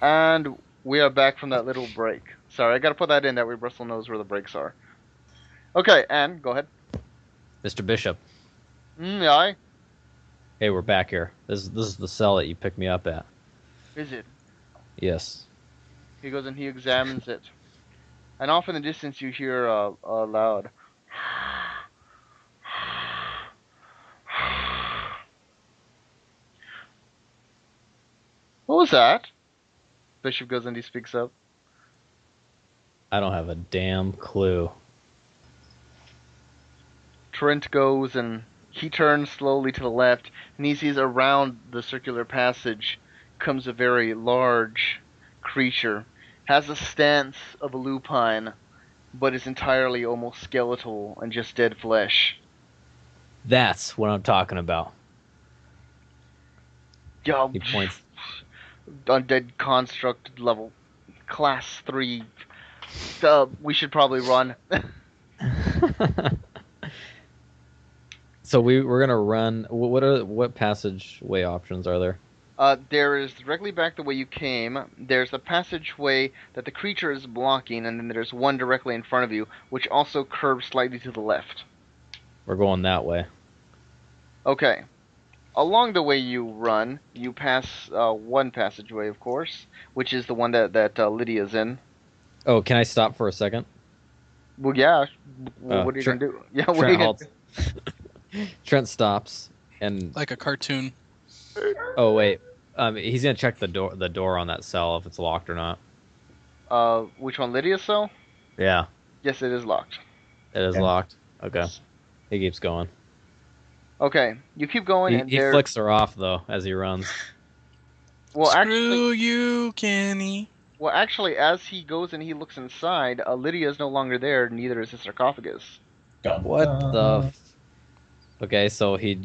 And we are back from that little break. Sorry, I gotta put that in that way Bristol knows where the breaks are. Okay, and go ahead. Mr. Bishop. Aye. Hey, we're back here. This is the cell that you picked me up at. Is it? Yes. He goes and he examines it. And off in the distance you hear a loud. What was that? Bishop goes and he speaks up. I don't have a damn clue. Trent goes and he turns slowly to the left, and he sees around the circular passage comes a very large creature. Has the stance of a lupine, but is entirely almost skeletal and just dead flesh. That's what I'm talking about. Yeah, He points. undead construct level, class 3. We should probably run. So we're gonna run. What passageway options are there? There is directly back the way you came. There's a passageway that the creature is blocking, and then there's one directly in front of you, which also curves slightly to the left. We're going that way. Okay. Along the way you run, you pass one passageway, of course, which is the one that Lydia's in. Oh, can I stop for a second? Well, yeah. What are you Trent, gonna do? Yeah, what are you Trent gonna halts. Trent stops and Like a cartoon. oh wait, he's gonna check the door on that cell if it's locked or not. do? Which one, Lydia's cell? Yeah, Yes, it is locked. it is locked. Okay, he keeps going. Okay, you keep going, and He there. flicks her off though as he runs. Well, Screw actually, you, Kenny. as he goes and he looks inside, Lydia is no longer there. Neither is the sarcophagus. Dun, What dun. the? Okay, so he.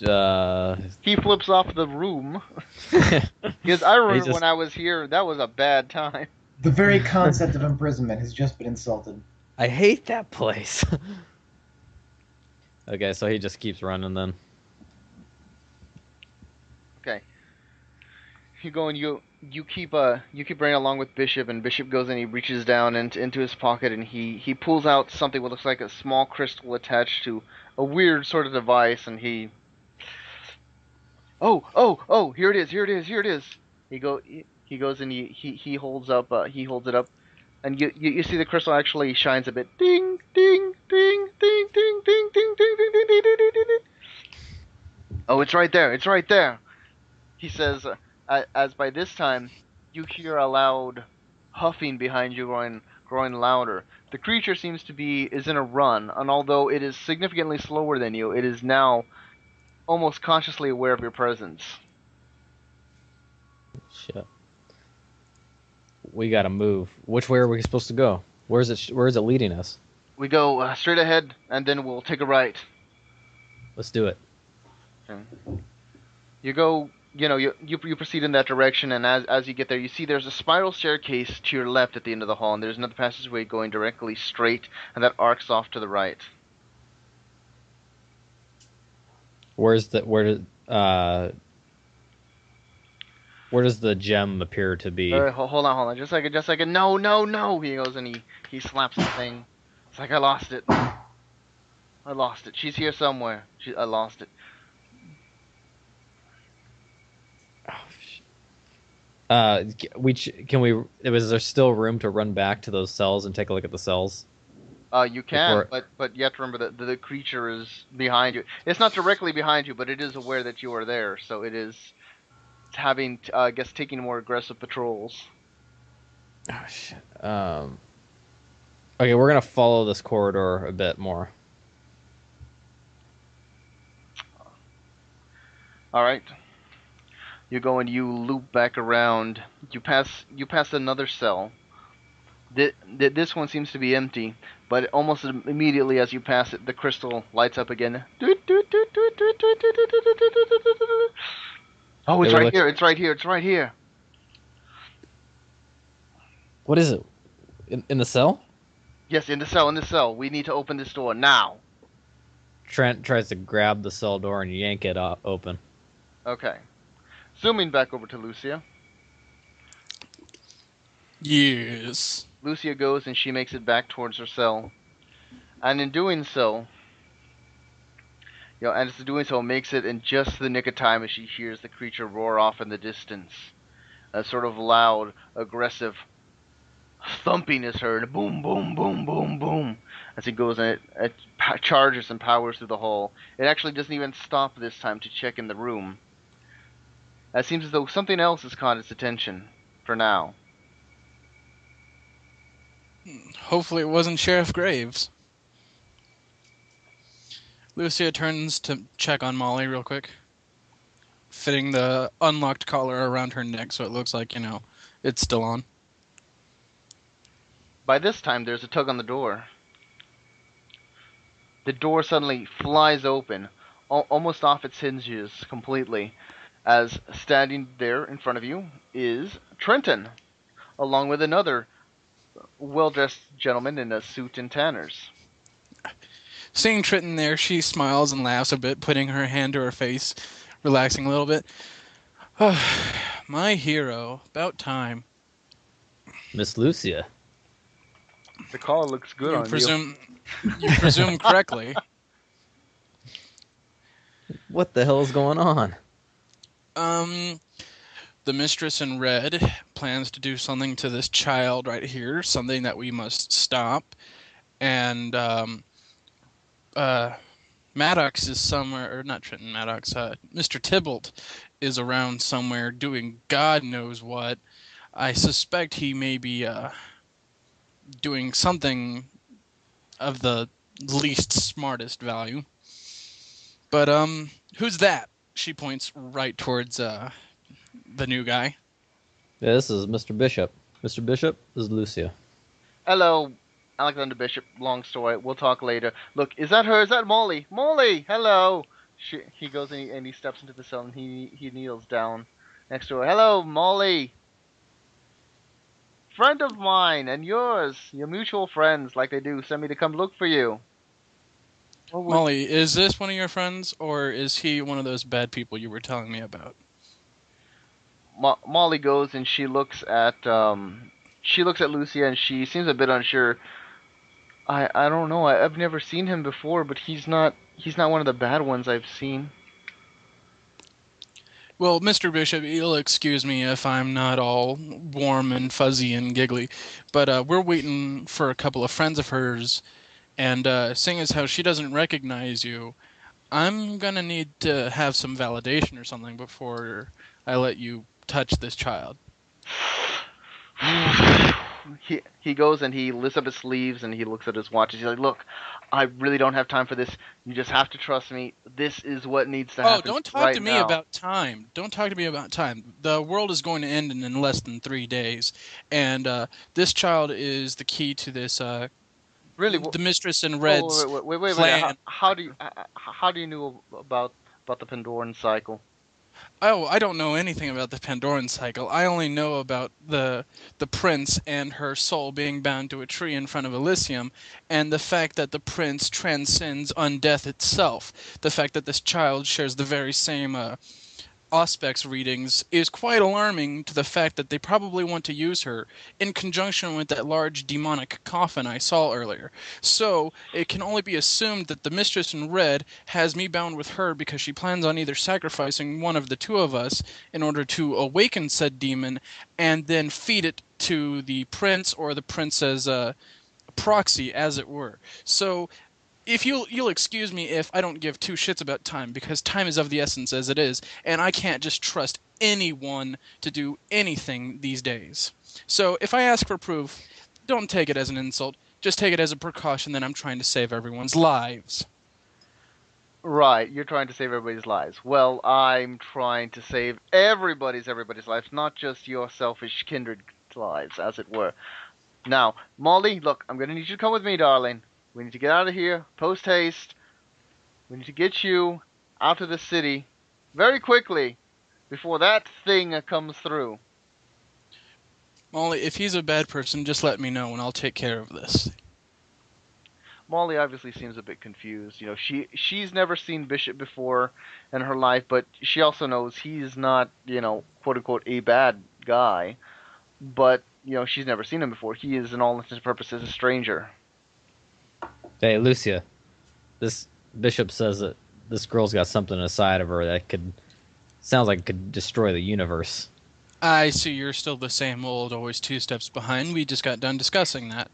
He flips off the room because I remember when I was here, that was a bad time. The very concept of imprisonment has just been insulted. I hate that place. Okay, so he just keeps running then. Okay, you go and you keep running along with Bishop, and Bishop goes and he reaches down into his pocket and he pulls out something what looks like a small crystal attached to a weird sort of device, and he. Oh! Here it is! Here it is! Here it is! He goes and he holds it up, and you see the crystal actually shines a bit. Ding ding ding ding ding ding ding ding ding ding ding ding ding ding. Oh, it's right there! It's right there! He says, as by this time you hear a loud huffing behind you, growing louder. The creature seems to is in a run, and although it is significantly slower than you, it is now almost consciously aware of your presence. Shit. We gotta move. Which way are we supposed to go? Where is it leading us? We go straight ahead, and then we'll take a right. Let's do it. Okay. You go, you proceed in that direction, and as you get there, you see there's a spiral staircase to your left at the end of the hall, and there's another passageway going directly straight, and that arcs off to the right. Where does the gem appear to be? Hold on, just a second. No! He goes and he slaps the thing. It's like I lost it. She's here somewhere. I lost it. Is there still room to run back to those cells and take a look at the cells? You can, but you have to remember that the creature is behind you. It's not directly behind you, but it is aware that you are there, so it is having, I guess, taking more aggressive patrols. Oh shit. Okay, we're gonna follow this corridor a bit more. All right. You go and you loop back around. You pass another cell. This one seems to be empty, but almost immediately as you pass it, the crystal lights up again. Oh, it's right here! It's right here! It's right here! What is it? In the cell? Yes, in the cell. We need to open this door now. Trent tries to grab the cell door and yank it open. Okay. Zooming back over to Lucia. Yes. Lucia goes and she makes it back towards her cell. And in doing so, makes it in just the nick of time as she hears the creature roar off in the distance. A sort of loud, aggressive thumping is heard. Boom, boom, boom, boom, boom. As it goes and it charges and powers through the hall. It actually doesn't even stop this time to check in the room. It seems as though something else has caught its attention. For now. Hopefully it wasn't Sheriff Graves. Lucia turns to check on Molly real quick, fitting the unlocked collar around her neck so it looks like, it's still on. By this time, there's a tug on the door. The door suddenly flies open, almost off its hinges completely, as standing there in front of you is Trenton, along with another well-dressed gentleman in a suit and tanners. Seeing Trenton there, she smiles and laughs a bit, putting her hand to her face, relaxing a little bit. My hero. About time. Miss Lucia. The collar looks good on you. You presume correctly. What the hell is going on? The mistress in red plans to do something to this child right here, something that we must stop. And, Maddox is somewhere, or not Trenton Maddox, Mr. Tybalt is around somewhere doing God knows what. I suspect he may be, doing something of the least smartest value. But, who's that? She points right towards, the new guy. Yeah, this is Mr. Bishop. Mr. Bishop, this is Lucia. Hello, Alexander Bishop. Long story. We'll talk later. Look, is that her? Is that Molly? Molly, hello. He goes and he steps into the cell and he kneels down next to her. Hello, Molly. Friend of mine and yours. Your mutual friends, like they do, send me to come look for you. Molly, is this one of your friends, or is he one of those bad people you were telling me about? Molly goes and she looks at Lucia and she seems a bit unsure. I don't know. I've never seen him before, but he's not one of the bad ones I've seen. Well, Mr. Bishop, you'll excuse me if I'm not all warm and fuzzy and giggly, but we're waiting for a couple of friends of hers, and seeing as how she doesn't recognize you, I'm gonna need to have some validation or something before I let you touch this child. He goes and he lifts up his sleeves and he looks at his watch. He's like, "Look, I really don't have time for this. You just have to trust me. This is what needs to happen." Oh, don't talk to me about time. Don't talk to me about time. The world is going to end in less than 3 days, and this child is the key to this. Really, the mistress in red's wait. plan. How do you know about the Pandoran cycle? Oh, I don't know anything about the Pandoran cycle. I only know about the prince and her soul being bound to a tree in front of Elysium, and the fact that the prince transcends undeath itself. The fact that this child shares the very same Auspex readings is quite alarming to the fact that they probably want to use her in conjunction with that large demonic coffin I saw earlier. So, it can only be assumed that the Mistress in Red has me bound with her because she plans on either sacrificing one of the two of us in order to awaken said demon and then feed it to the prince or the prince's proxy, as it were. So, if you'll excuse me if I don't give two shits about time, because time is of the essence as it is, and I can't just trust anyone to do anything these days. So if I ask for proof, don't take it as an insult. Just take it as a precaution that I'm trying to save everyone's lives. Right, you're trying to save everybody's lives. Well, I'm trying to save everybody's lives, not just your selfish kindred lives, as it were. Now, Molly, look, I'm going to need you to come with me, darling. We need to get out of here, post haste. We need to get you out of the city very quickly before that thing comes through. Molly, if he's a bad person, just let me know and I'll take care of this. Molly obviously seems a bit confused. You know, she's never seen Bishop before in her life, but she also knows he's not, quote unquote, a bad guy. But she's never seen him before. He is, in all intents and purposes, a stranger. Hey, Lucia, this bishop says that this girl's got something inside of her that sounds like it could destroy the universe. I see you're still the same old, always 2 steps behind. We just got done discussing that.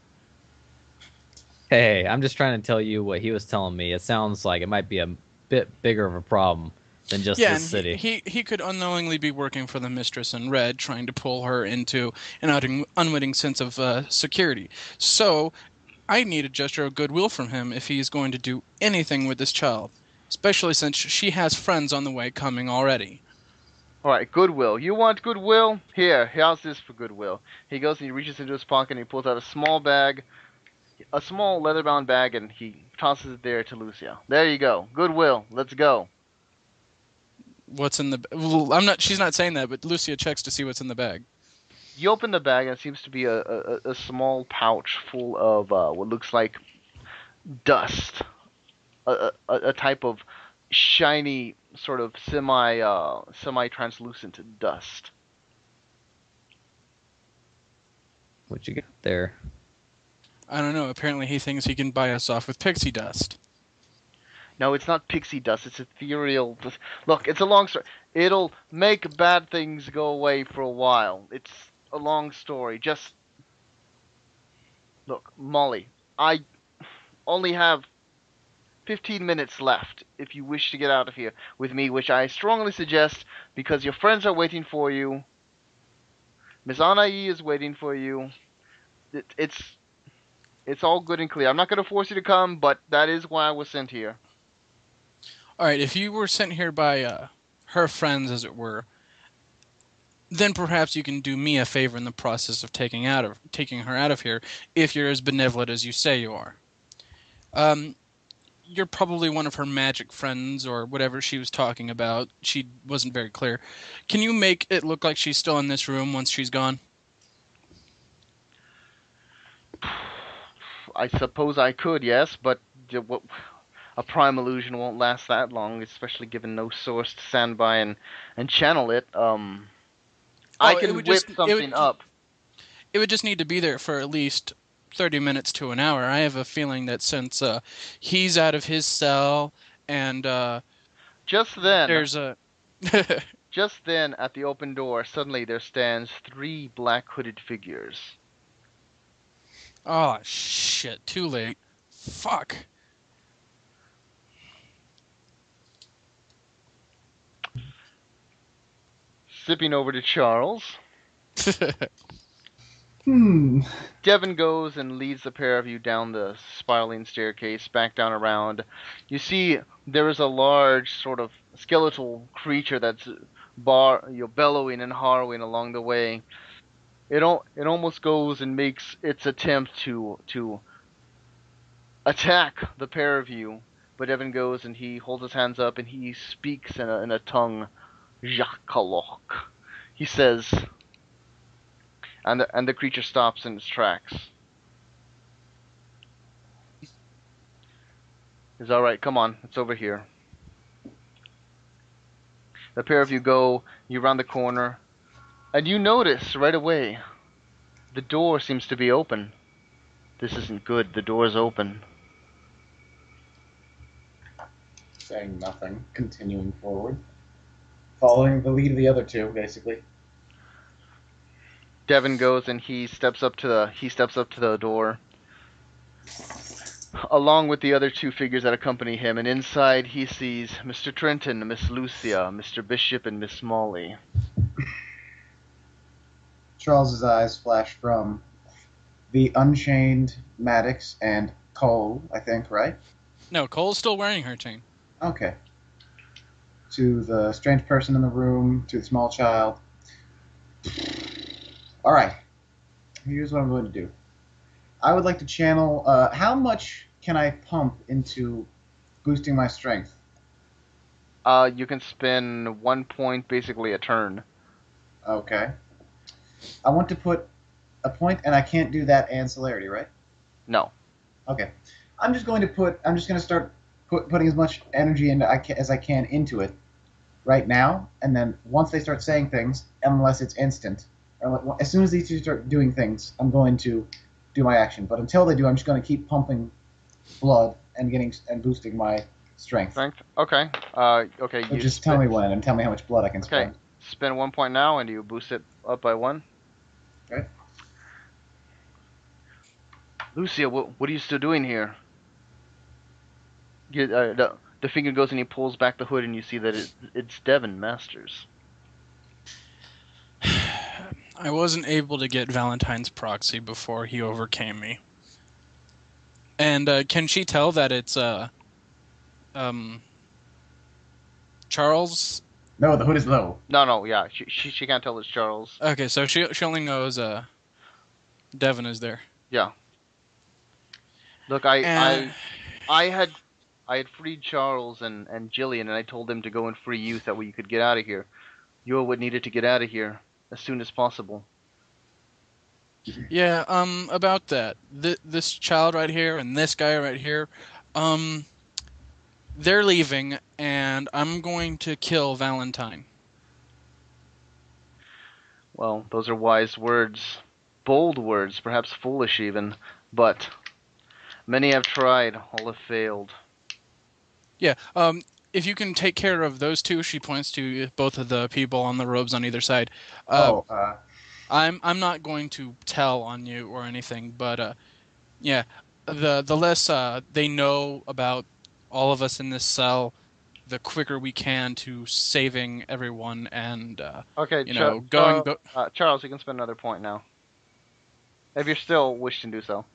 Hey, I'm just trying to tell you what he was telling me. It sounds like it might be a bit bigger of a problem than just Yeah, this and city. he could unknowingly be working for the Mistress in Red, trying to pull her into an unwitting sense of security. So, I need a gesture of goodwill from him if he's going to do anything with this child, especially since she has friends on the way coming already. All right, goodwill. You want goodwill? How's this for goodwill? He goes and he reaches into his pocket and he pulls out a small bag, a small leather-bound bag, and he tosses it there to Lucia. There you go. Goodwill. Let's go. What's in the? Well, she's not saying that, but Lucia checks to see what's in the bag. You open the bag and it seems to be a small pouch full of what looks like dust, a type of shiny, sort of semi-translucent dust. What you got there? I don't know. Apparently, he thinks he can buy us off with pixie dust. No, it's not pixie dust. It's ethereal. Look, it's a long story. It'll make bad things go away for a while. It's a long story. Just look, Molly. I only have 15 minutes left if you wish to get out of here with me, which I strongly suggest because your friends are waiting for you. Miss Anai is waiting for you. It's all good and clear. I'm not going to force you to come, but that is why I was sent here. All right, if you were sent here by her friends, as it were, then perhaps you can do me a favor in the process of taking her out of here, if you're as benevolent as you say you are. You're probably one of her magic friends or whatever she was talking about. She wasn't very clear. Can you make it look like she's still in this room once she's gone? I suppose I could, yes, but a prime illusion won't last that long, especially given no source to stand by and channel it. I can whip something up. It would just need to be there for at least 30 minutes to an hour. I have a feeling that since he's out of his cell and just then there's a just then at the open door suddenly there stands 3 black hooded figures. Oh shit, too late. Fuck. Zipping over to Charles. Devin goes and leads the pair of you down the spiraling staircase, back down around. You see there is a large sort of skeletal creature that's bellowing and harrowing along the way. It almost goes and makes its attempt to attack the pair of you, but Devin goes and he holds his hands up and he speaks in a tongue, Jakalok. He says, and the creature stops in its tracks. It's all right. Come on, it's over here. The pair of you go. You round the corner, and you notice right away the door seems to be open. This isn't good. The door is open. Saying nothing, continuing forward, following the lead of the other two, basically. Devin goes and he steps up to the door, along with the other 2 figures that accompany him. And inside he sees Mr. Trenton, Miss Lucia, Mr. Bishop, and Miss Molly. Charles's eyes flash from the unchained Maddox and Cole, I think, right? No, Cole's still wearing her chain. Okay. To the strange person in the room, to the small child. Alright. Here's what I'm going to do. I would like to channel... how much can I pump into boosting my strength? You can spend 1 point, basically a turn. Okay. I want to put a point, and I can't do that ancillarity, right? No. Okay. I'm just going to start putting as much energy as I can into it right now, and then once they start saying things, unless it's instant, As soon as these two start doing things, I'm going to do my action. But until they do, I'm just going to keep pumping blood and boosting my strength. Strength. Okay. Okay. So just tell me when and tell me how much blood I can spend. Okay. Spend 1 point now, and you boost it up by 1. Okay. Lucia, what are you still doing here? The finger goes and he pulls back the hood, and you see that it's Devon Masters. I wasn't able to get Valentine's proxy before he overcame me. And can she tell that it's Charles? No, the hood is low. No, yeah, she can't tell it's Charles. Okay, so she only knows Devon is there. Yeah. Look, I had freed Charles and Jillian, and I told them to go and free you, so that way you could get out of here. You would needed to get out of here as soon as possible. Yeah, about that. This child right here and this guy right here, they're leaving, and I'm going to kill Valentine. Well, those are wise words. Bold words, perhaps foolish even, but many have tried, all have failed. Yeah, if you can take care of those two, she points to both of the people on the robes on either side. I'm not going to tell on you or anything, but yeah, the less they know about all of us in this cell, the quicker we can to saving everyone and Okay, Charles, you can spend another point now. If you're still wishing to do so.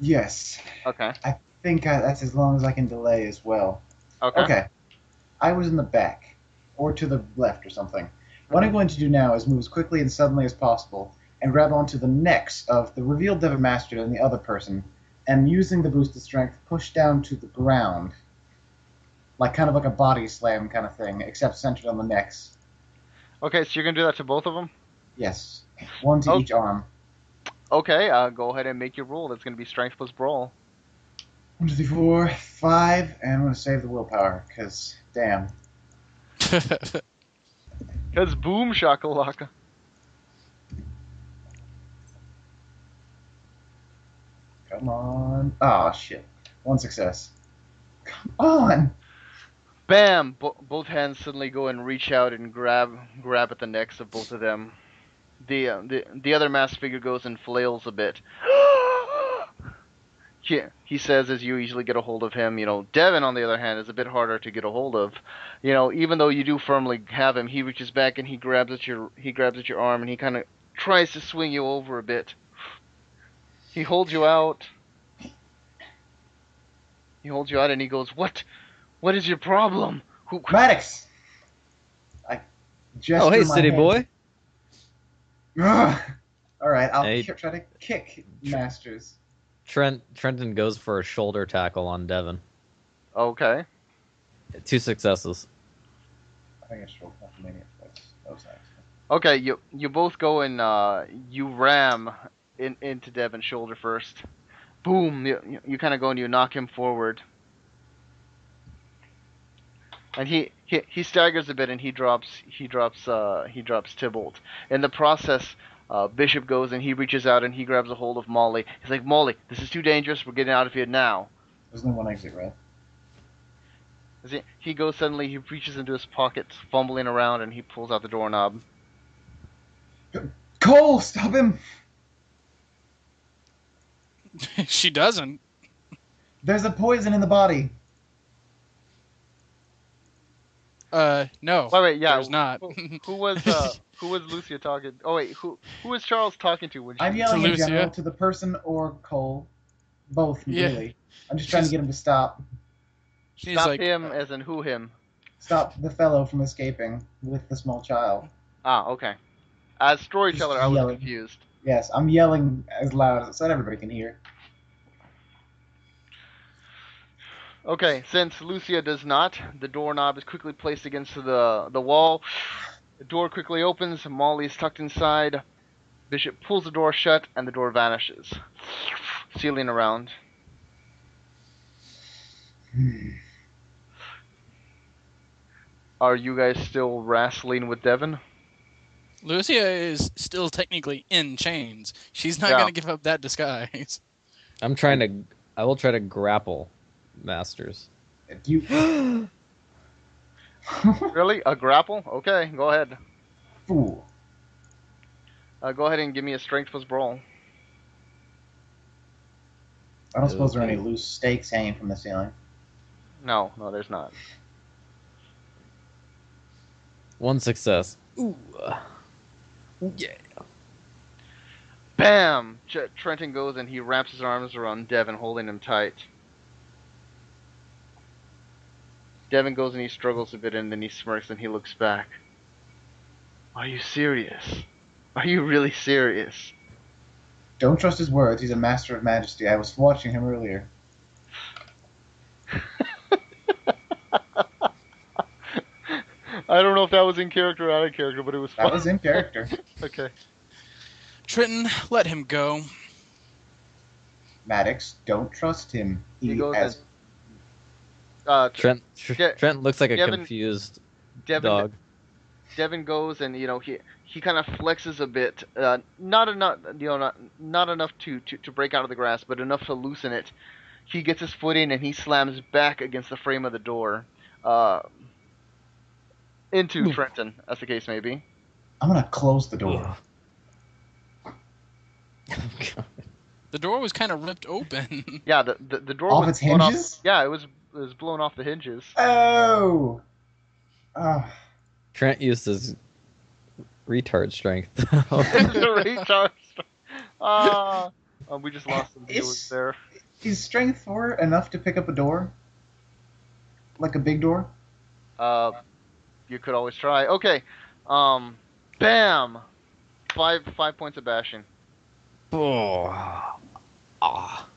Yes. Okay. I think that's as long as I can delay as well. Okay. I was in the back, or to the left or something. What I'm going to do now is move as quickly and suddenly as possible and grab onto the necks of the revealed Devon Master and the other person, and using the boosted strength, push down to the ground. Kind of like a body slam kind of thing, except centered on the necks. Okay, so you're going to do that to both of them? Yes. One to each arm. Okay, go ahead and make your roll. That's going to be strength plus brawl. 1, 2, 3, 4, 5, and I'm going to save the willpower, because, damn. Because boom shakalaka. Come on. Oh, shit. 1 success. Come on! Bam! Both hands suddenly go and reach out and grab at the necks of both of them. The other masked figure goes and flails a bit. He says, as you easily get a hold of him. Devon, on the other hand, is a bit harder to get a hold of. Even though you do firmly have him, he reaches back and he grabs at your arm, and he kind of tries to swing you over a bit. He holds you out. And he goes, "What is your problem?" Maddox! I gesture Oh, hey, my city hand. boy. Ugh. All right, I'll Hey. try to kick Masters. Trenton goes for a shoulder tackle on Devon. Okay. 2 successes. I think I should roll Mania twice. That was nice. Okay, you both go and you ram into Devon's shoulder first. Boom! You kind of go and you knock him forward, and he staggers a bit and he drops Tybalt. In the process, Bishop goes and he reaches out and he grabs a hold of Molly. He's like, "Molly, this is too dangerous. We're getting out of here now." There's only one exit, right? He goes suddenly. He reaches into his pocket, fumbling around, and he pulls out the doorknob. Cole, stop him! She doesn't. There's a poison in the body. No. Wait, yeah. There's not. Who was Lucia talking? Oh wait, who was Charles talking to when she? I'm yelling in Lucia. general to the person or Cole. Both, Yeah. really. I'm just trying to get him to stop. She's Stop like, him, as in who him? Stop the fellow from escaping with the small child. Ah, okay. As storyteller, I was Yelling. confused. Yes, I'm yelling as loud so that everybody can hear. Okay, since Lucia does not, the doorknob is quickly placed against the wall. The door quickly opens. Molly is tucked inside. Bishop pulls the door shut, and the door vanishes, sealing around. Are you guys still wrestling with Devon? Lucia is still technically in chains. She's not Yeah. going to give up that disguise. I will try to grapple Masters. Do you... Really? A grapple? Okay, go ahead. Fool. Go ahead and give me a strength plus brawl. I don't suppose there are any Okay. loose stakes hanging from the ceiling. No, there's not. 1 success. Ooh. Yeah. Bam! Trenton goes and he wraps his arms around Devin, holding him tight. Devin goes and he struggles a bit, and then he smirks and he looks back. Are you serious? Are you really serious? Don't trust his words. He's a master of majesty. I was watching him earlier. I don't know if that was in character or out of character, but it was fun. That was in character. Okay. Trenton, let him go. Maddox, don't trust him. He He goes has... Trent looks like a Devin- confused Devin, dog. Devin goes and he kind of flexes a bit, not enough to break out of the grasp, but enough to loosen it. He gets his foot in and he slams back against the frame of the door, into Trenton, as the case may be. I'm gonna close the door. The door was kind of ripped open. Yeah, the door Off was its blown hinges? off. Yeah, it was blown off the hinges. Oh! Oh. Trent used his retard strength. The retard. We just lost some viewers there. Is strength 4 enough to pick up a door? Like a big door? You could always try. Okay. Bam! 5 points of bashing. Oh. Ah.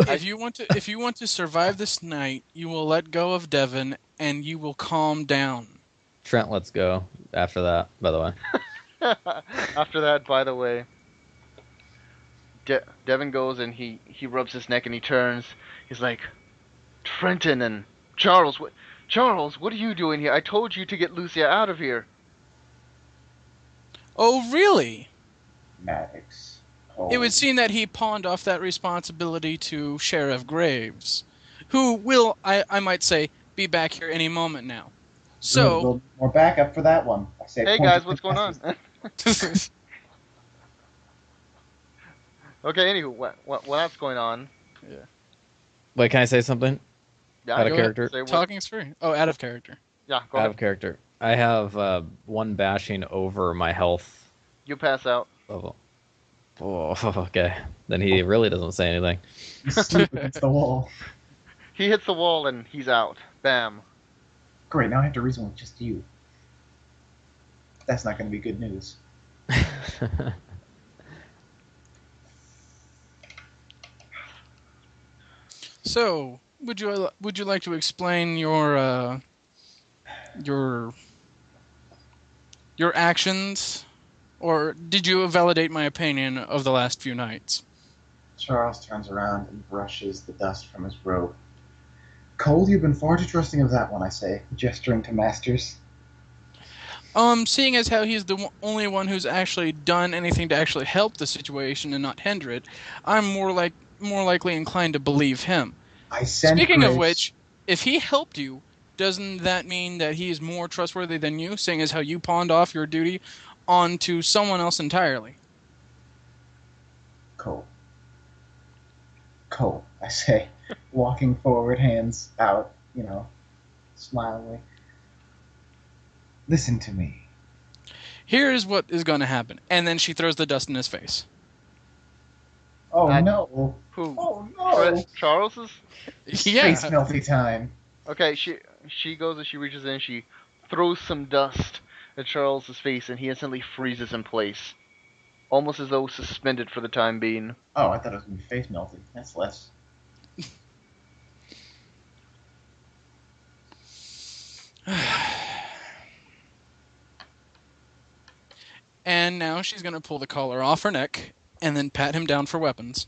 If you want to survive this night, you will let go of Devin and you will calm down. Trent, let's go. After that, by the way. After that, by the way, Devin goes and he rubs his neck and he turns. He's like, Trenton and Charles, what are you doing here? I told you to get Lucia out of here. Oh, really? Maddox. Oh. It would seem that he pawned off that responsibility to Sheriff Graves, who will, I might say, be back here any moment now. So, We'll more backup for that one. I say Hey point guys, of what's going on? contested. Okay, anywho, what's going on? Wait, can I say something? Yeah, Out of go ahead. character? Say what- talking's free. Oh, out of character. Yeah, go Out ahead. of character. I have 1 bashing over my health You pass out. level. Oh, okay. Then he really doesn't say anything. You sleep against the wall. He hits the wall and he's out. Bam. Great, now I have to reason with just you. That's not going to be good news. So, would you like to explain your actions, or did you validate my opinion of the last few nights? Charles turns around and brushes the dust from his robe. Cole, you've been far too trusting of that one, I say, gesturing to Masters. Seeing as how he's the only one who's actually done anything to actually help the situation and not hinder it, I'm more likely inclined to believe him. I sent Speaking of Grace- which, if he helped you, doesn't that mean that he is more trustworthy than you, seeing as how you pawned off your duty onto someone else entirely? Cole, I say, walking forward, hands out, smilingly. Listen to me. Here is what is going to happen. And then she throws the dust in his face. Oh I- no! Who? Oh no! Charles's? Yeah. Face melty time. Okay, she goes and she reaches in and she throws some dust at Charles's face and he instantly freezes in place. Almost as though suspended for the time being. Oh, I thought it was gonna be face melty. That's less. And now she's going to pull the collar off her neck and then pat him down for weapons.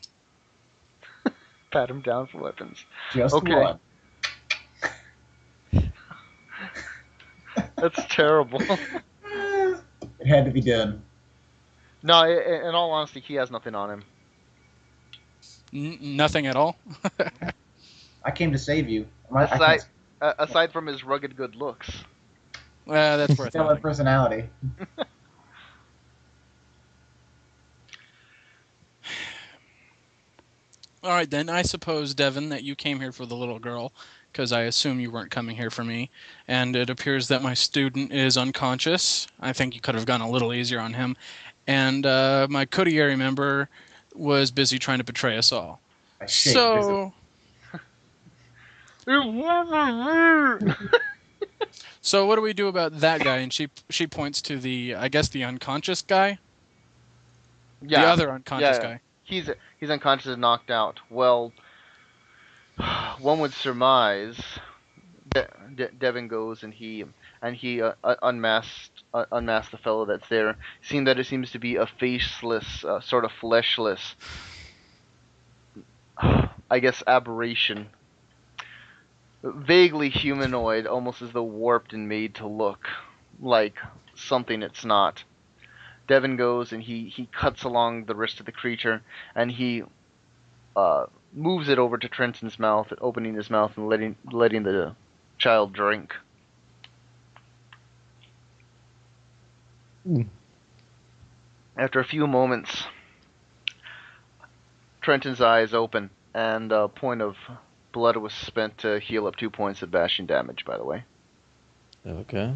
Pat him down for weapons. Just Okay. one. That's terrible. It had to be done. No, in all honesty, he has nothing on him. Nothing at all. I came to save you. Aside from his rugged good looks. That's worth Stellar nothing. personality. All right, then. I suppose, Devin, that you came here for the little girl, because I assume you weren't coming here for me. And it appears that my student is unconscious. I think you could have gone a little easier on him. And my Codieri member was busy trying to betray us all. I shake visibly. So what do we do about that guy? And she points to the unconscious guy. Yeah. The other unconscious guy. He's unconscious and knocked out. Well, one would surmise Devin goes and he unmasked the fellow that's there, seeing that it seems to be a faceless, sort of fleshless, I guess, aberration. Vaguely humanoid, almost as though warped and made to look like something it's not. Devin goes and he cuts along the wrist of the creature, and he moves it over to Trenton's mouth, opening his mouth and letting the child drink. After a few moments, Trenton's eyes open, and a point of blood was spent to heal up 2 points of bashing damage, by the way. Okay.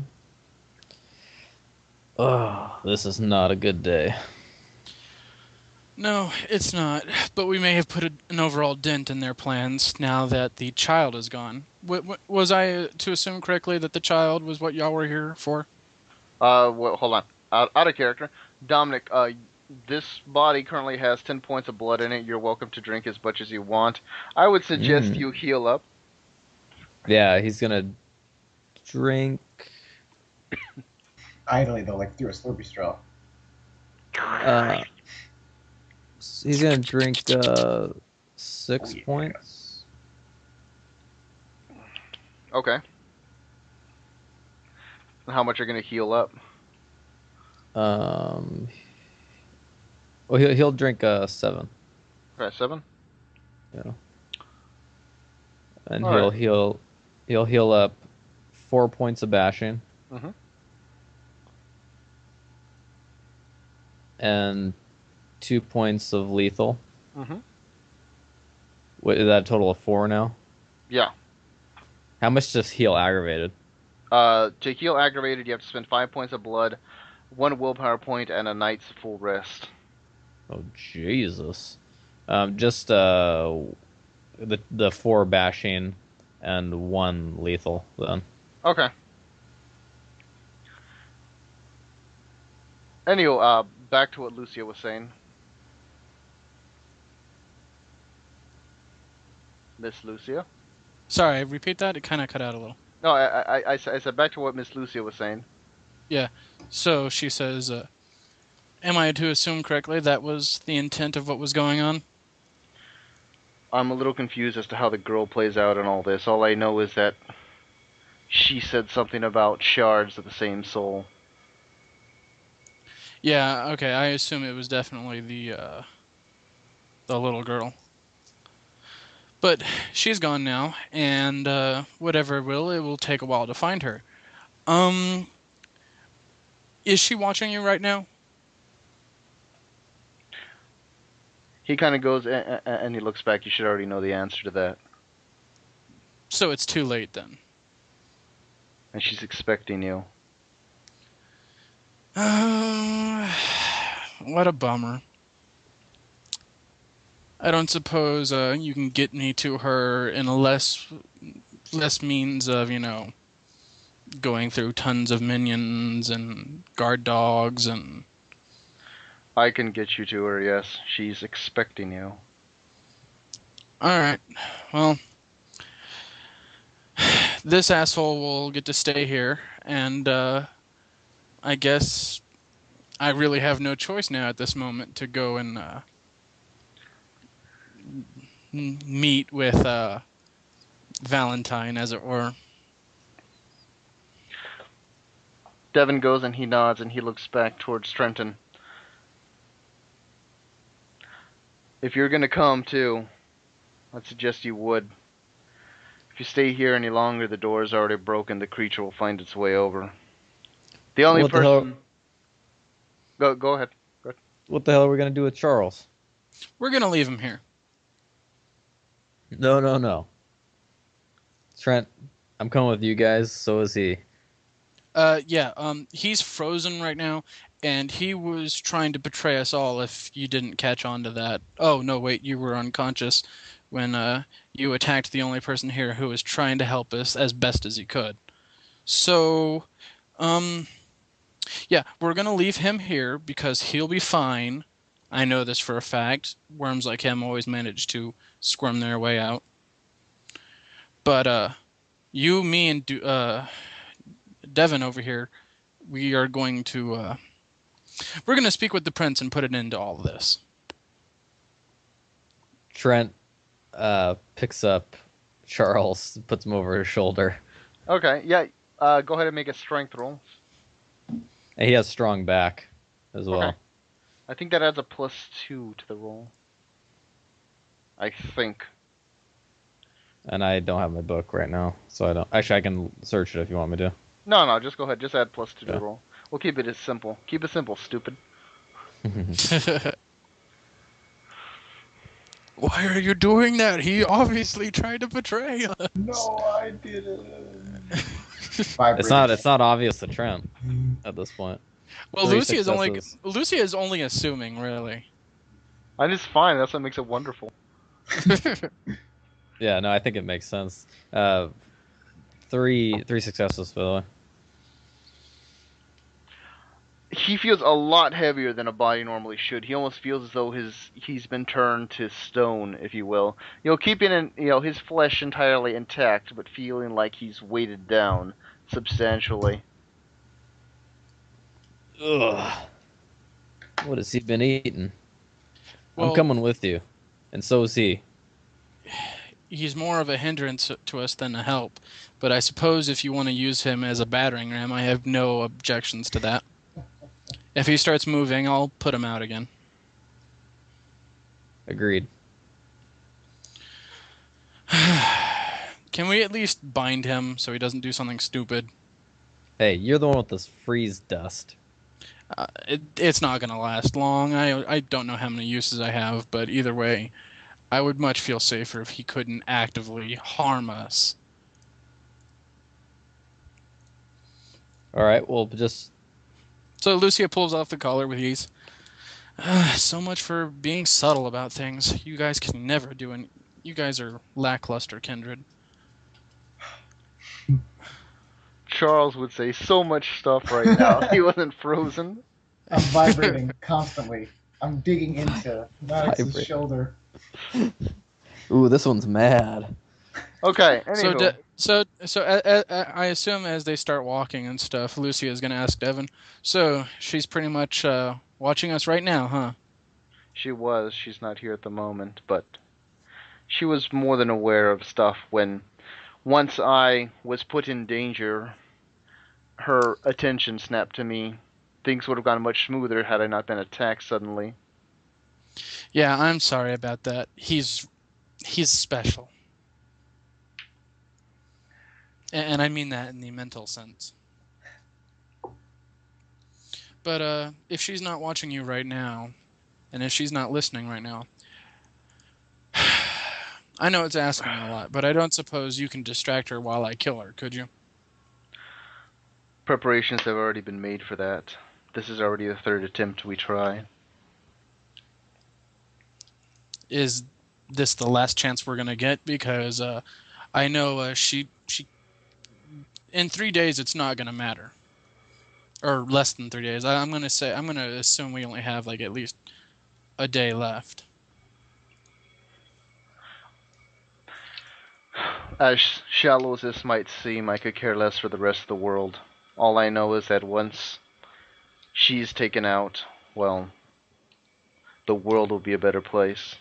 Oh, this is not a good day. No, it's not. But we may have put an overall dent in their plans now that the child is gone. Was I to assume correctly that the child was what y'all were here for? Well, hold on. Out of character. Dominic, this body currently has 10 points of blood in it. You're welcome to drink as much as you want. I would suggest you heal up. Yeah, he's gonna drink. Idly, though, like through a Slurpee straw. He's gonna drink 6 points. Okay. How much are going to heal up? Well, he'll drink 7. Okay, 7? Yeah. And All he'll heal up 4 points of bashing. Mm-hmm. And 2 points of lethal. Mm-hmm. What is that, a total of 4 now? Yeah. How much does heal aggravated? To heal aggravated, you have to spend 5 points of blood, 1 willpower point, and a night's full rest. Oh Jesus! Just the 4 bashing and 1 lethal then. Okay. Anyway, back to what Lucia was saying. Miss Lucia? Sorry, repeat that? It kind of cut out a little. No, I said back to what Miss Lucia was saying. Yeah. So she says, am I to assume correctly that was the intent of what was going on? I'm a little confused as to how the girl plays out in all this. All I know is that she said something about shards of the same soul. Yeah, okay, I assume it was definitely the little girl. But she's gone now, and whatever it will take a while to find her. Is she watching you right now? He kind of goes and he looks back. You should already know the answer to that. So it's too late then. And she's expecting you. What a bummer. I don't suppose you can get me to her in a less means of, going through tons of minions and guard dogs and... I can get you to her, yes. She's expecting you. Alright, well... This asshole will get to stay here, and I guess I really have no choice now at this moment to go and meet with Valentine, as it were. Devin goes and he nods and he looks back towards Trenton. If you're gonna come too, I'd suggest you would. If you stay here any longer, the door is already broken. The creature will find its way over. The only What the hell? person. Go ahead. What the hell are we gonna do with Charles? We're gonna leave him here. No. Trent, I'm coming with you guys. So is he. He's frozen right now, and he was trying to betray us all if you didn't catch on to that. Oh, no, wait, you were unconscious when you attacked the only person here who was trying to help us as best as he could. So, yeah, we're going to leave him here because he'll be fine. I know this for a fact. Worms like him always manage to squirm their way out. But, you, me, and Devin over here, we are going to we're going to speak with the prince and put an end to all of this. Trent picks up Charles, puts him over his shoulder. Okay, yeah. Go ahead and make a strength roll. And he has strong back as well. Okay. I think that adds a +2 to the roll. I think. And I don't have my book right now, so I don't. Actually, I can search it if you want me to. No, just go ahead. Just add +2 to Yeah. the roll. We'll keep it as simple. Keep it simple, stupid. Why are you doing that? He obviously tried to betray us. No, I didn't. It's not obvious to Trent at this point. Well, Three Lucy successes. is only assuming, really. And it's fine. That's what makes it wonderful. Yeah, no, I think it makes sense. Three successes, by the way. He feels a lot heavier than a body normally should. He almost feels as though he's been turned to stone, if you will. Keeping his flesh entirely intact, but feeling like he's weighted down substantially. Ugh. What has he been eating? Well, I'm coming with you, and so is he. He's more of a hindrance to us than a help. But I suppose if you want to use him as a battering ram, I have no objections to that. If he starts moving, I'll put him out again. Agreed. Can we at least bind him so he doesn't do something stupid? Hey, you're the one with this freeze dust. It's not going to last long. I don't know how many uses I have, but either way, I would much feel safer if he couldn't actively harm us. All right, well, just... So Lucia pulls off the collar with ease. So much for being subtle about things. You guys can never do any... You guys are lackluster, kindred. Charles would say so much stuff right now. He wasn't frozen. I'm vibrating constantly. I'm digging into Maddox's Vibrate. shoulder. Ooh, this one's mad. Okay, anywho. So I assume as they start walking and stuff, Lucia is going to ask Devin. So she's pretty much watching us right now, huh? She was. She's not here at the moment, but she was more than aware of stuff when once I was put in danger, her attention snapped to me. Things would have gone much smoother had I not been attacked suddenly. Yeah, I'm sorry about that. He's special. And I mean that in the mental sense. But if she's not watching you right now, and if she's not listening right now, I know it's asking a lot, but I don't suppose you can distract her while I kill her, could you? Preparations have already been made for that. This is already the third attempt we try. Is this the last chance we're gonna get? Because I know she in 3 days it's not gonna matter, or less than 3 days. I'm gonna assume we only have like at least a day left. As shallow as this might seem, I could care less for the rest of the world. All I know is that once she's taken out, well, the world will be a better place.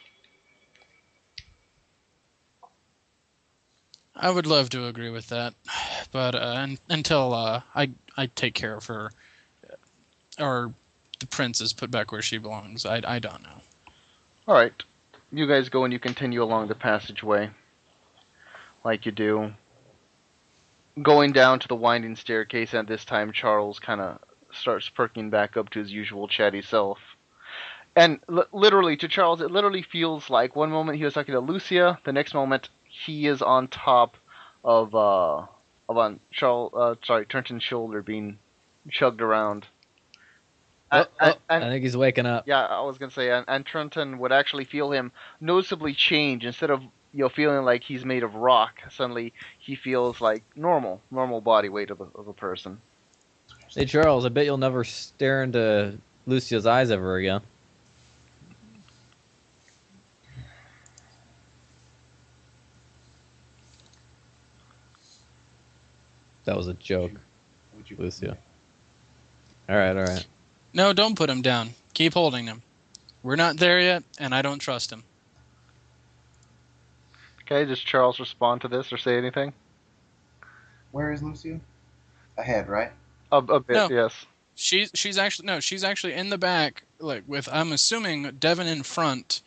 I would love to agree with that, but until I take care of her, or the prince is put back where she belongs, I don't know. All right, you guys go and you continue along the passageway, like you do, going down to the winding staircase. And this time, Charles kind of starts perking back up to his usual chatty self. And literally, to Charles, it literally feels like one moment he was talking to Lucia, the next moment he is on top of on Trenton's shoulder, being chugged around. I And think he's waking up. yeah, I was gonna say, and Trenton would actually feel him noticeably change. Instead of feeling like he's made of rock, suddenly he feels like normal body weight of a person. Hey, Charles, I bet you'll never stare into Lucia's eyes ever again. That was a joke, Would you Lucia. All right. No, don't put him down. Keep holding him. We're not there yet, and I don't trust him. Okay, does Charles respond to this or say anything? Where is Lucia? Ahead, right? A bit, No. yes. She's actually in the back, like with, I'm assuming, Devin in front,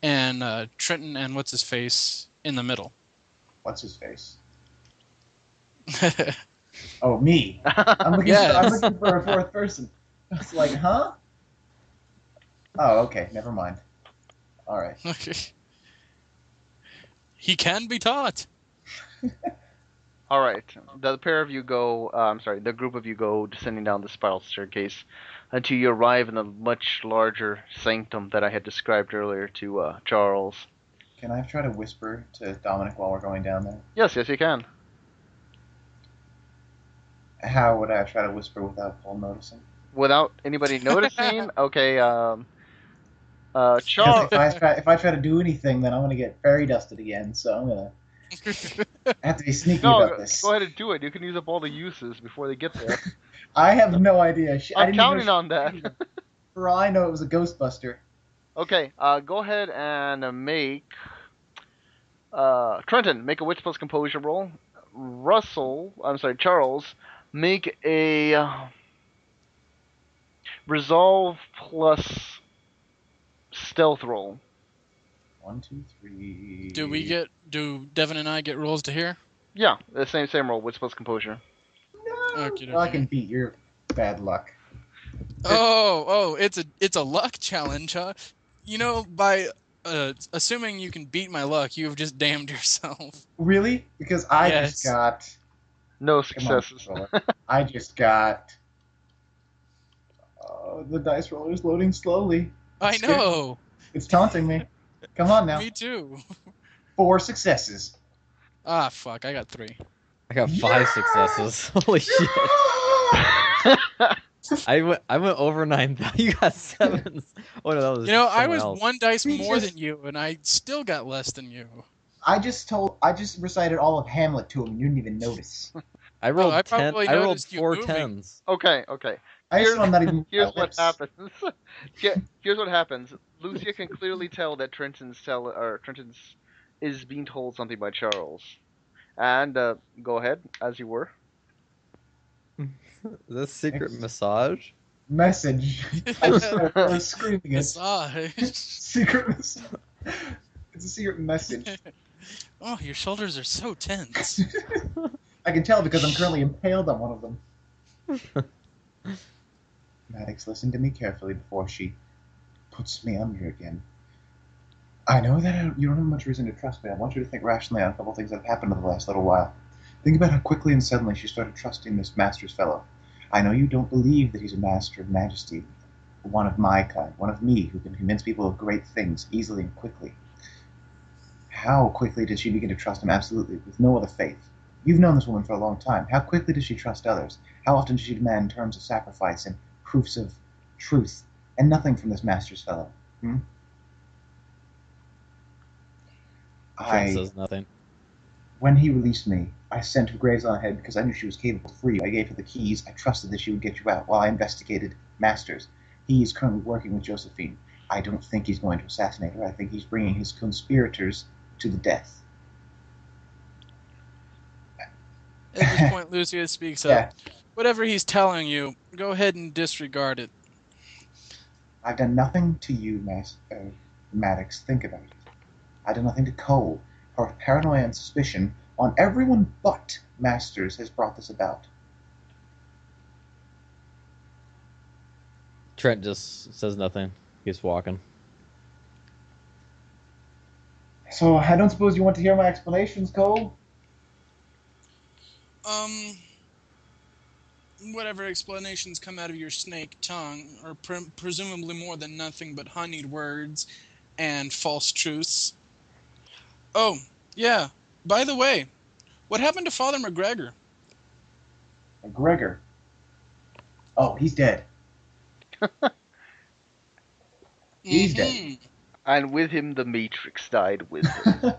and Trenton and what's his face in the middle. What's his face? Oh, me. I'm looking, Yes. I'm looking for a fourth person. It's like, huh? Oh, okay. Never mind. All right. He can be taught. All right. The pair of you go. The group of you go descending down the spiral staircase until you arrive in the much larger sanctum that I had described earlier to Charles. Can I try to whisper to Dominic while we're going down there? Yes, you can. How would I try to whisper without Paul noticing? Without anybody noticing. Okay. Because Charles. if I try to do anything, then I'm gonna get fairy dusted again. So I'm gonna have to be sneaky No, about this. go ahead and do it. You can use up all the uses before they get there. I have no idea. I'm counting on that. For all I know, it was a Ghostbuster. Okay, go ahead and make Trenton make a Wits plus Composure roll. Charles, make a Resolve plus Stealth roll. 1, 2, 3. Do Devin and I get rolls to hear? Yeah, the same roll. Wits plus Composure. No, Okay, well, I can beat your bad luck. Oh, it's a luck challenge, huh? You know, by assuming you can beat my luck, you have just damned yourself. Really? Because I Yes. just got. No Come on, successes. roller. I just got. The dice roller is loading slowly. I know. It's taunting me. Come on now. Me too. 4 successes. Ah, fuck. I got 3. I got 5 successes. Holy shit! I went over 9,000. You got 7. Oh no, that was. You know, I someone was else. 1 dice We more just- than you, and I still got less than you. I just recited all of Hamlet to him, and you didn't even notice. I rolled I 10. probably I rolled noticed you 4 moving. 10s. Okay. I just am not even. Here's what happens. Here's what happens. Lucia can clearly tell that Trenton's is being told something by Charles. And go ahead, as you were. Is that a secret massage? Message. I was screaming it. Massage. Secret message. It's a secret message. Oh, your shoulders are so tense. I can tell because I'm currently impaled on one of them. Maddox, listen to me carefully before she puts me under again. I know that you don't have much reason to trust me. I want you to think rationally on a couple things that have happened in the last little while. Think about how quickly and suddenly she started trusting this master's fellow. I know you don't believe that he's a master of majesty, one of my kind, one of me, who can convince people of great things easily and quickly. How quickly did she begin to trust him absolutely, with no other faith? You've known this woman for a long time. How quickly does she trust others? How often does she demand terms of sacrifice and proofs of truth, and nothing from this master's fellow? Trent says nothing. When he released me, I sent her graves on ahead because I knew she was capable of free. I gave her the keys. I trusted that she would get you out while I investigated Masters. He is currently working with Josephine. I don't think he's going to assassinate her. I think he's bringing his conspirators to the death. At this point, Lucia speaks up. Yeah. Whatever he's telling you, go ahead and disregard it. I've done nothing to you, Maddox. Think about it. I've done nothing to Cole. Her paranoia and suspicion on everyone but Masters has brought this about. Trent just says nothing. Keeps walking. So I don't suppose you want to hear my explanations, Cole? Whatever explanations come out of your snake tongue are presumably more than nothing but honeyed words and false truths. Oh, yeah. By the way, what happened to Father McGregor? McGregor. Oh, he's dead. He's dead. And with him, the Matrix died with him.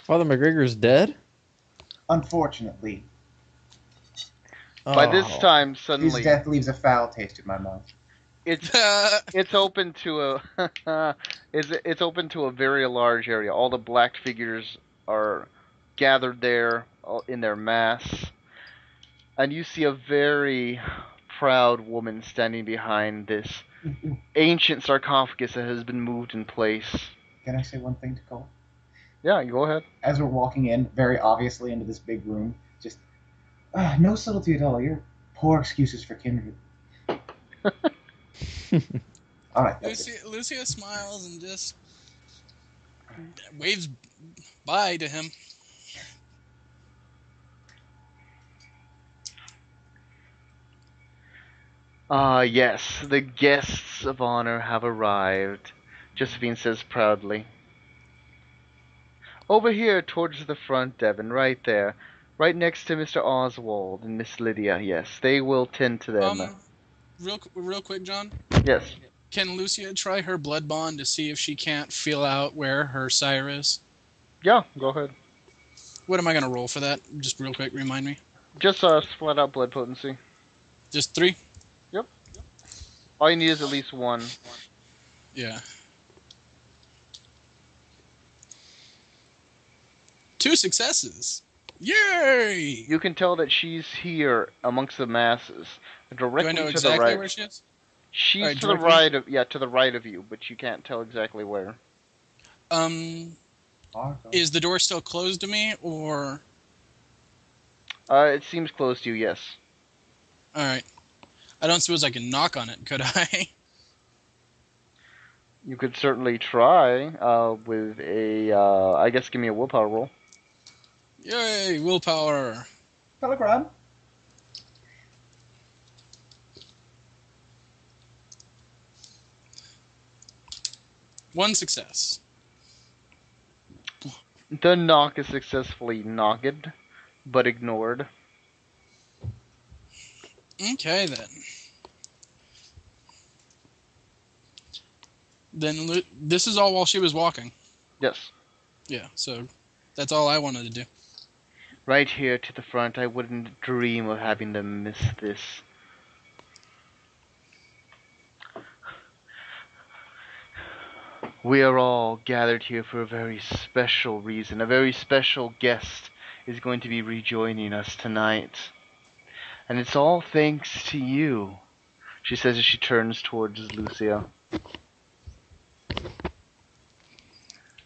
Father McGregor's dead? Unfortunately. By this time, His suddenly, death leaves a foul taste in my mouth. it's open to a it's open to a very large area. All the black figures are gathered there in their mass, and you see a very proud woman standing behind this ancient sarcophagus that has been moved in place. Can I say one thing to Cole? Yeah, you go ahead. As we're walking in, very obviously into this big room, just no subtlety at all. You're poor excuses for kindred. All right. Lucia smiles and just waves bye to him. Yes, the guests of honor have arrived, Josephine says proudly. Over here towards the front, Devon, right there. Right next to Mr. Oswald and Miss Lydia, yes. They will tend to them. Real quick, John. Yes. Can Lucia try her blood bond to see if she can't feel out where her sire is? Yeah, go ahead. What am I going to roll for that? Just real quick, remind me. Just flat out blood potency. Just 3? Yep. All you need is at least 1. Yeah. 2 successes. Yay! You can tell that she's here amongst the masses, directly Do I know to exactly the right. where she is? She's Right, to the directly? right of to the right of you, but you can't tell exactly where. Is the door still closed to me, or? It seems close to you, yes. All right. I don't suppose I can knock on it, could I? You could certainly try with a. I guess give me a willpower roll. Yay, willpower. Telegram. One success. The knock is successfully knocked, but ignored. Okay, then. Then this is all while she was walking. Yes. Yeah, so that's all I wanted to do. Right here to the front. I wouldn't dream of having them miss this. We are all gathered here for a very special reason. A very special guest is going to be rejoining us tonight. And it's all thanks to you, she says as she turns towards Lucia.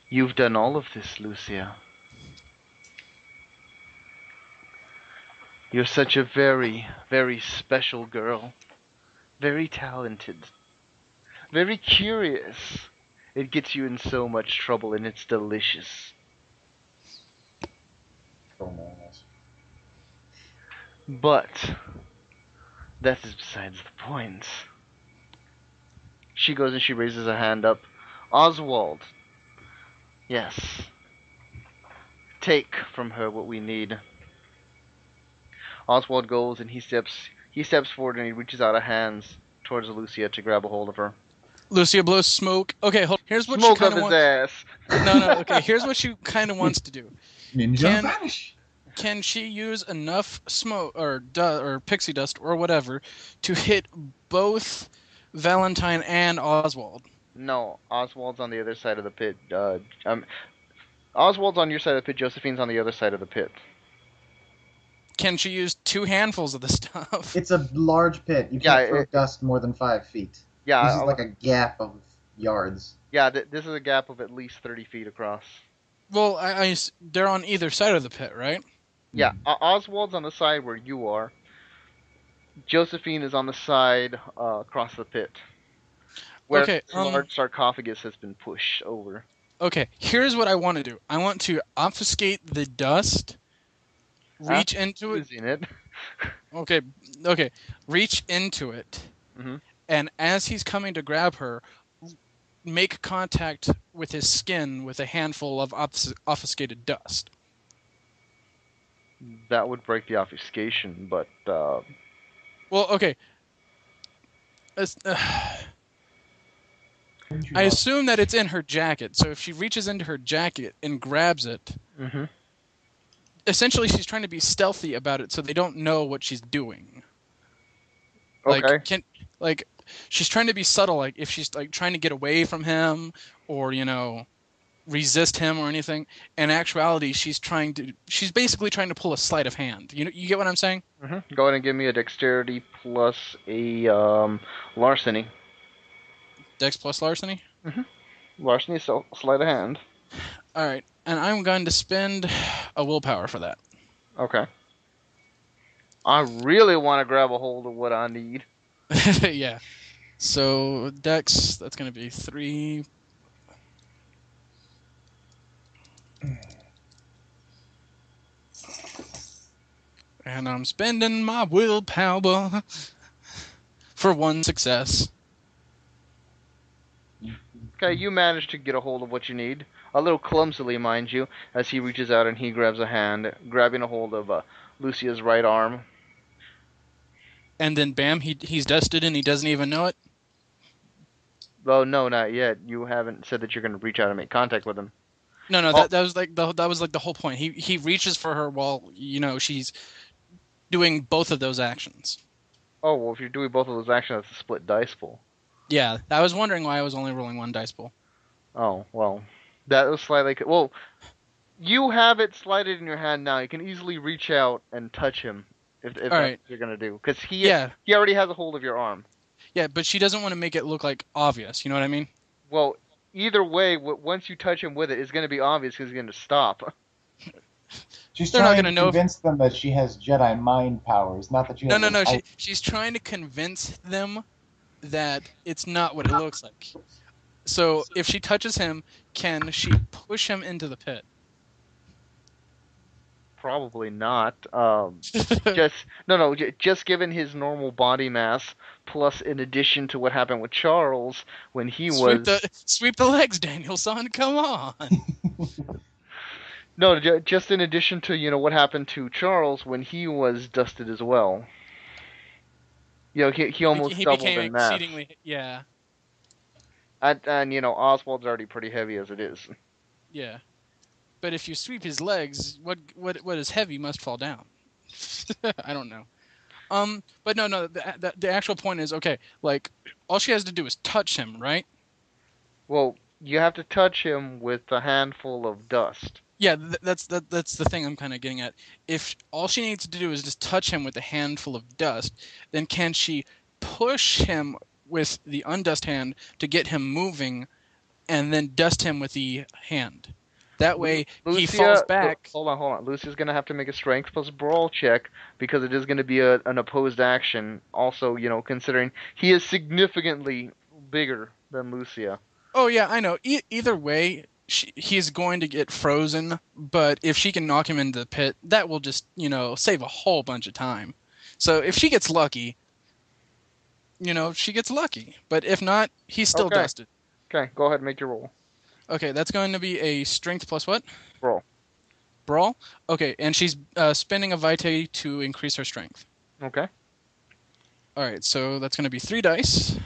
You've done all of this, Lucia. You're such a very, very special girl. Very talented. Very curious. It gets you in so much trouble, and it's delicious. Oh, nice. But that is besides the point. She goes and she raises a hand up. Oswald. Yes. Take from her what we need. Oswald goes and he steps forward and he reaches out a hands towards Lucia to grab a hold of her. Lucia blows smoke. Okay, here's what Smoke she up kind his of ass. No, okay, here's what she kind of wants to do. Ninja vanish. Can she use enough smoke or pixie dust or whatever to hit both Valentine and Oswald? No, Oswald's on the other side of the pit. Oswald's on your side of the pit. Josephine's on the other side of the pit. Can she use 2 handfuls of the stuff? It's a large pit. You Yeah, can't throw dust more than 5 feet. Yeah, This is like a gap of yards. yeah. This is a gap of at least 30 feet across. Well, they're on either side of the pit, right? Yeah, Oswald's on the side where you are. Josephine is on the side across the pit, where Okay, this large sarcophagus has been pushed over. Okay, here's what I want to do. I want to obfuscate the dust, reach into it. Using it. Okay, reach into it, Mm-hmm. and as he's coming to grab her, make contact with his skin with a handful of obfuscated dust. That would break the obfuscation, but Well, okay. I assume that it's in her jacket, so if she reaches into her jacket and grabs it, mm-hmm. essentially she's trying to be stealthy about it so they don't know what she's doing. Okay. She's trying to be subtle, like if she's like trying to get away from him or, resist him or anything. In actuality, she's basically trying to pull a sleight of hand. You get what I'm saying? Mm-hmm. Go ahead and give me a dexterity plus a larceny. Dex plus larceny? Mm-hmm. Larceny, so sleight of hand. Alright, and I'm going to spend a willpower for that. Okay. I really want to grab a hold of what I need. Yeah. So, Dex, that's going to be 3. And I'm spending my willpower for 1 success. Okay, you managed to get a hold of what you need. A little clumsily, mind you, as he reaches out and he grabs a hand, grabbing a hold of Lucia's right arm. And then, bam, he's dusted and he doesn't even know it? Oh, no, not yet. You haven't said that you're going to reach out and make contact with him. No, that was like the whole point. He reaches for her while, she's doing both of those actions. Oh, well, if you're doing both of those actions, that's a split dice pool. Yeah, I was wondering why I was only rolling 1 dice pool. Oh, well, that was slightly... Well, you have it slided in your hand now. You can easily reach out and touch him if that's what you're going to do. Because he already has a hold of your arm. Yeah, but she doesn't want to make it look like obvious. You know what I mean? Well, either way, once you touch him with it, it's going to be obvious because he's going to stop. She's trying to convince them that she has Jedi mind powers, not that she has... No. She's trying to convince them that it's not what it looks like. So if she touches him, can she push him into the pit? Probably not. Just given his normal body mass, plus in addition to what happened with Charles when he sweep the legs, Danielson. Come on. No, just in addition to what happened to Charles when he was dusted as well. He almost he doubled became in mass. exceedingly, yeah. And Oswald's already pretty heavy as it is. Yeah. But if you sweep his legs, what is heavy must fall down. I don't know. But no. The actual point is, okay, like all she has to do is touch him, right? Well, you have to touch him with a handful of dust. Yeah, that's the thing I'm kind of getting at. If all she needs to do is just touch him with a handful of dust, then can she push him with the undust hand to get him moving, and then dust him with the hand? That way, he falls back. Hold on. Lucia's going to have to make a strength plus brawl check because it is going to be an opposed action. Also, considering he is significantly bigger than Lucia. Oh, yeah, I know. Either way, he's going to get frozen, but if she can knock him into the pit, that will just, save a whole bunch of time. So if she gets lucky, she gets lucky. But if not, he's still dusted. Okay, go ahead and make your roll. Okay, that's going to be a strength plus what? Brawl. Okay, and she's spending a vitae to increase her strength. Okay. Alright, so that's going to be 3 dice.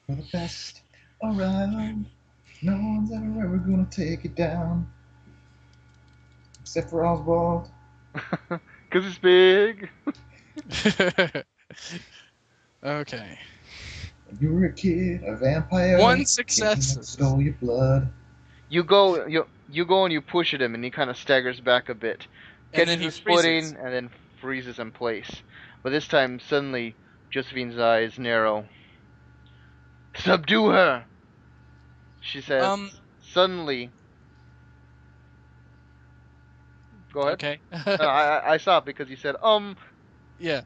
We're the best around. No one's ever gonna take it down. Except for Oswald. Because it's big. Okay. When you were a kid, a vampire. 1 success. Stole your blood. You go and you push at him, and he kind of staggers back a bit, And catches then he his footing, freezes. and then freezes in place. But this time, suddenly, Josephine's eyes narrow. Subdue her, she says. Um. Suddenly, go ahead. Okay. No, I stopped because you said Yeah.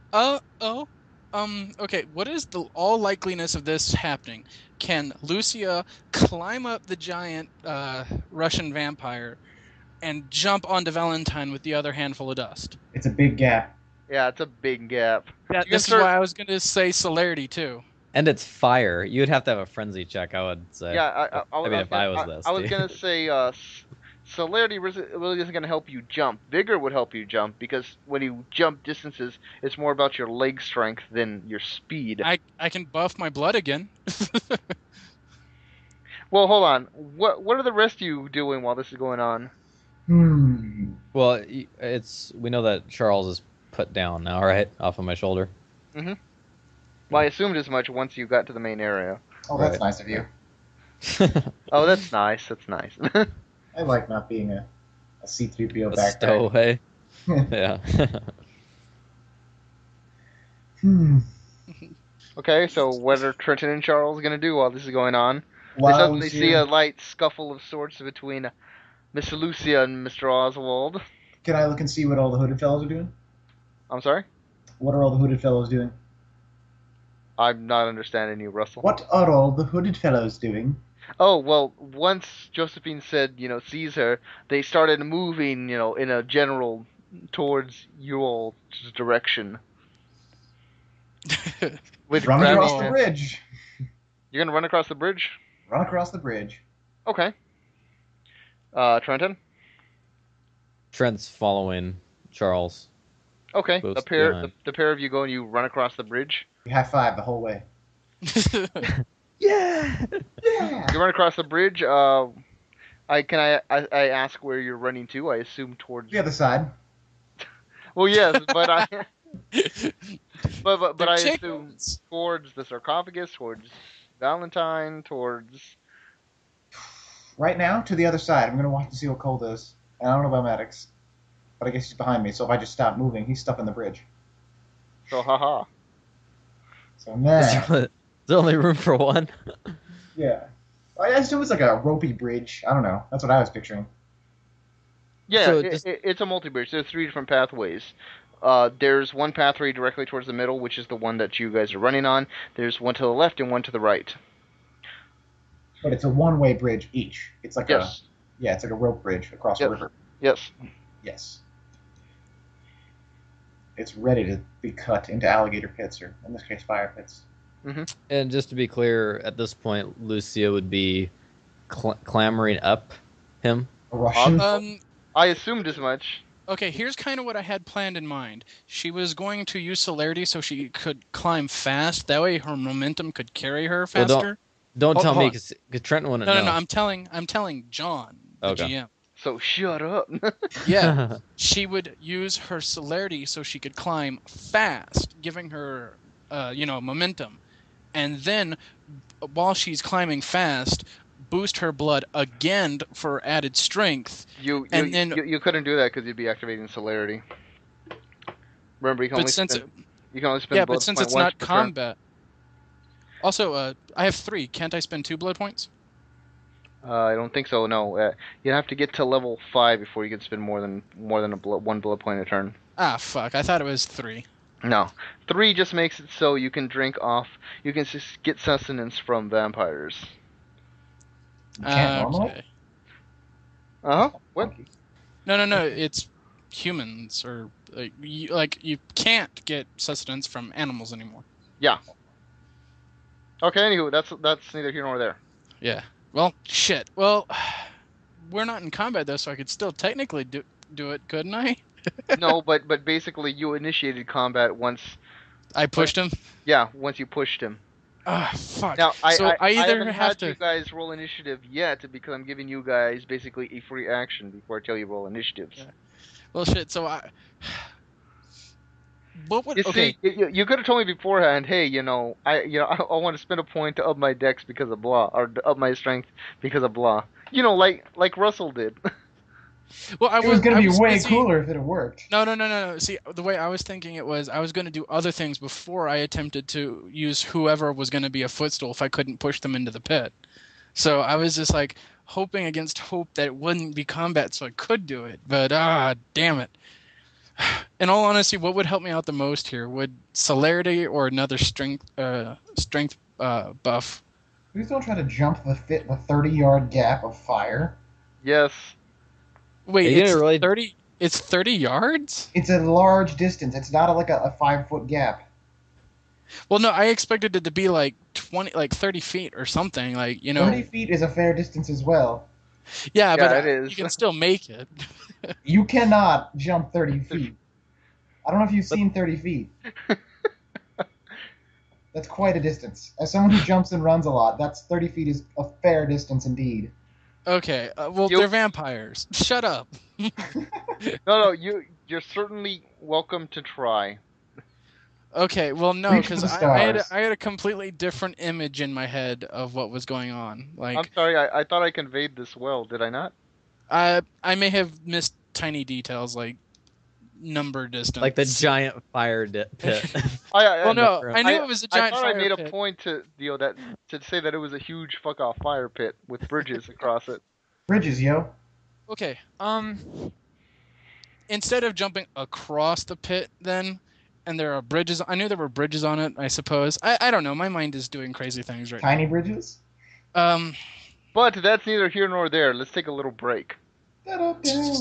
Okay. What is the all likeliness of this happening? Can Lucia climb up the giant Russian vampire and jump onto Valentine with the other handful of dust? It's a big gap. Yeah, it's a big gap. Yeah, You can this is start- why I was gonna say celerity too. And it's fire. You'd have to have a frenzy check, I would say. Yeah, I mean, if I was this. I was gonna say, celerity really isn't gonna help you jump. Vigor would help you jump because when you jump distances, it's more about your leg strength than your speed. I can buff my blood again. Well, hold on. What are the rest of you doing while this is going on? Well, we know that Charles is put down now, right? Off of my shoulder. Mm-hmm. Well, I assumed as much once you got to the main area. Oh, that's Right. nice of you. Oh, that's nice. That's nice. I like not being a C-3PO A backpack. stowaway. Yeah. Okay, so what are Trenton and Charles gonna do while this is going on? They While suddenly Lucia- see a light scuffle of sorts between Miss Lucia and Mr. Oswald. Can I look and see what all the hooded fellows are doing? I'm sorry? What are all the hooded fellows doing? I'm not understanding you, Russell. What are all the hooded fellows doing? Oh, well, once Josephine said, sees her, they started moving, in a general towards you all's direction. With Run grabbing across the hands. bridge. You're gonna run across the bridge? Run across the bridge. Okay. Trenton? Trent's following Charles. Okay. Both The pair behind. the pair of you go and you run across the bridge. You high five the whole way. Yeah. Yeah. You run across the bridge. I ask where you're running to? I assume towards. The other side. Well, yes, but I but They're I assume chickens. towards the sarcophagus, towards Valentine, towards. Right now, to the other side. I'm going to watch to see what Cole does. And I don't know about Maddox. But I guess he's behind me, so if I just stop moving, he's stuck in the bridge. So haha. So now, Is there only room for one? yeah. I assume it's like a ropey bridge. I don't know. That's what I was picturing. Yeah, So it's a multi-bridge. There's 3 different pathways. There's one pathway directly towards the middle, which is the one that you guys are running on. There's one to the left and one to the right. But it's a one-way bridge each. It's like Yes. it's like a rope bridge across a Yep. river. Yes. Yes. It's ready to be cut into alligator pits, or in this case, fire pits. And just to be clear, at this point, Lucia would be clambering up him. A Russian. I assumed as much. Okay, here's kind of what I had planned in mind. She was going to use celerity so she could climb fast. That way her momentum could carry her Well, faster. Don't Hold tell me on. because Trenton wouldn't No, know. no, no. I'm telling John, the Okay. GM. So shut up. Yeah, she would use her celerity so she could climb fast, giving her, momentum. And then, while she's climbing fast, boost her blood again for added strength. You And couldn't do that because you'd be activating celerity. Remember, you can only spend Yeah, blood but since point it's once not per turn. combat. Also, I have 3. Can't I spend 2 blood points? I don't think so. No, you have to get to level 5 before you can spend more than one blood point a turn. Ah, fuck. I thought it was 3. No, 3 just makes it so you can drink off. You can just get sustenance from vampires. You can't normally? Okay. Uh huh. What? No. It's humans, or you can't get sustenance from animals anymore. Yeah. Okay. Anywho, that's neither here nor there. Yeah. Well, shit. Well, we're not in combat though, so I could still technically do it, couldn't I? No, but basically you initiated combat once. I pushed him. Yeah, once you pushed him. Ah, fuck. Now I either haven't have had to. you guys roll initiative yet because I'm giving you guys basically a free action before I tell you roll initiatives. Yeah. Well, shit. So I. What would? You Okay. see, you could have told me beforehand. Hey, I want to spend a point to up my dex because of blah, or to up my strength because of blah. You know, like Russell did. Well, It was going to be way busy. cooler if it had worked. No. See, the way I was thinking it was I was going to do other things before I attempted to use whoever was going to be a footstool if I couldn't push them into the pit. So I was just like hoping against hope that it wouldn't be combat so I could do it. But damn it. In all honesty, what would help me out the most here? Would celerity or another strength buff? Please don't try to jump the 30-yard gap of fire. Yes. Wait, You it's didn't really- 30. It's 30 yards? It's a large distance. It's not like a 5-foot gap. Well, no, I expected it to be like 30 feet or something. 30 feet is a fair distance as well. Yeah, but it is. you can still make it. You cannot jump 30 feet. I don't know if you've seen 30 feet. That's quite a distance. As someone who jumps and runs a lot, 30 feet is a fair distance indeed. Okay, well, You- they're vampires. Shut up. No, you're certainly welcome to try. Okay, well, no, Reach for because the I had stars. a completely different image in my head of what was going on. I'm sorry, I thought I conveyed this well, did I not? I may have missed tiny details like number distance. Like the giant fire pit. Well, no, I knew it was a giant I thought fire I made pit. a point to say that it was a huge fuck off fire pit with bridges across it. Bridges, yo. Okay, instead of jumping across the pit, then, and there are bridges. I knew there were bridges on it. I suppose. I don't know. My mind is doing crazy things right Tiny bridges? now. But that's neither here nor there. Let's take a little break. Da-da-da.